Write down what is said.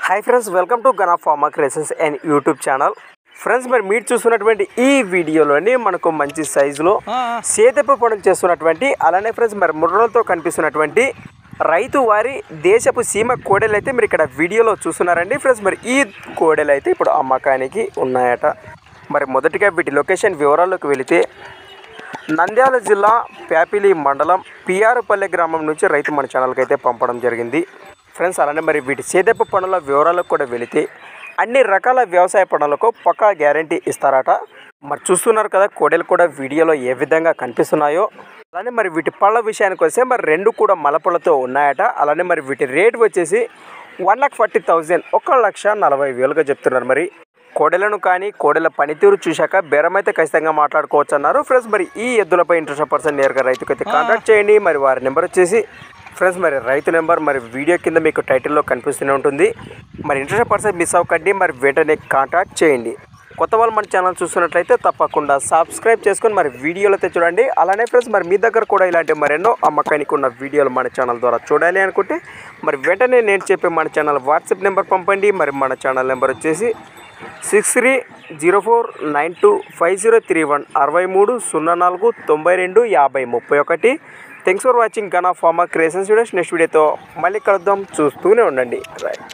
Hi friends, welcome to గనా pharma క్రేసెస్ and YouTube channel. Friends, మరి మీరు చూస్తున్నటువంటి ఈ వీడియోలోని మనకు మంచి సైజులో సేదెప్ప పనులు చేస్తున్నటువంటి, అలానే ఫ్రెండ్స్ మరి ముర్రలతో కనిపిస్తున్నటువంటి రైతు వారి దేశపు సీమ కోడెలు అయితే మీరు ఇక్కడ వీడియోలో చూస్తున్నారండి. ఫ్రెండ్స్, మరి ఈ కోడెలు అయితే ఇప్పుడు అమ్మకానికి ఉన్నాయట. మరి మొదటిగా వీటి లొకేషన్ వివరాల్లోకి వెళితే నంద్యాల జిల్లా ప్యాపిలి మండలం పిఆర్పల్లె గ్రామం నుంచి రైతు మన ఛానల్కి అయితే పంపడం జరిగింది. ఫ్రెండ్స్, అలానే మరి వీటి సేదెప్ప పనుల వివరాలకు కూడా వెళితే అన్ని రకాల వ్యవసాయ పనులకు పక్కా గ్యారంటీ ఇస్తారట. మరి చూస్తున్నారు కదా కోడెలు కూడా వీడియోలో ఏ విధంగా కనిపిస్తున్నాయో. అలానే మరి వీటి పళ్ళ విషయానికి వస్తే మరి రెండు కూడా మలపళ్ళతో ఉన్నాయట. అలానే మరి వీటి రేటు వచ్చేసి 1,40,000 1,40,000గా చెప్తున్నారు. మరి కోడెలను కానీ కోడెల పనితీరు చూశాక బేరం అయితే ఖచ్చితంగా మాట్లాడుకోవచ్చు అన్నారు. ఫ్రెండ్స్, మరి ఈ ఎద్దులపై ఇంట్రెస్ట్ పర్సన్ నేరుగా రైతుకైతే కాంటాక్ట్ చేయండి. మరి వారి నెంబర్ వచ్చేసి ఫ్రెండ్స్ మరి రైతు నెంబర్ మరి వీడియో కింద మీకు టైటిల్లో కనిపిస్తూనే ఉంటుంది. మరి ఇంట్రెస్ట్ పర్సన్ మిస్ అవ్వకండి, మరి వెంటనే కాంటాక్ట్ చేయండి. కొత్త వాళ్ళు మన ఛానల్ చూస్తున్నట్లయితే తప్పకుండా సబ్స్క్రైబ్ చేసుకొని మరి వీడియోలు అయితే చూడండి. అలానే ఫ్రెండ్స్ మరి మీ దగ్గర కూడా ఇలాంటి మరెన్నో అమ్మకానికి ఉన్న వీడియోలు మన ఛానల్ ద్వారా చూడాలి అనుకుంటే మరి వెంటనే నేను చెప్పే మన ఛానల్ వాట్సాప్ నెంబర్ పంపండి. మరి మన ఛానల్ నెంబర్ వచ్చేసి 6304925031 6304925031. Thanks for watching Gana pharma creations videos. Next వీడియోతో మళ్ళీ కలుద్దాం, చూస్తూనే ఉండండి. రైట్.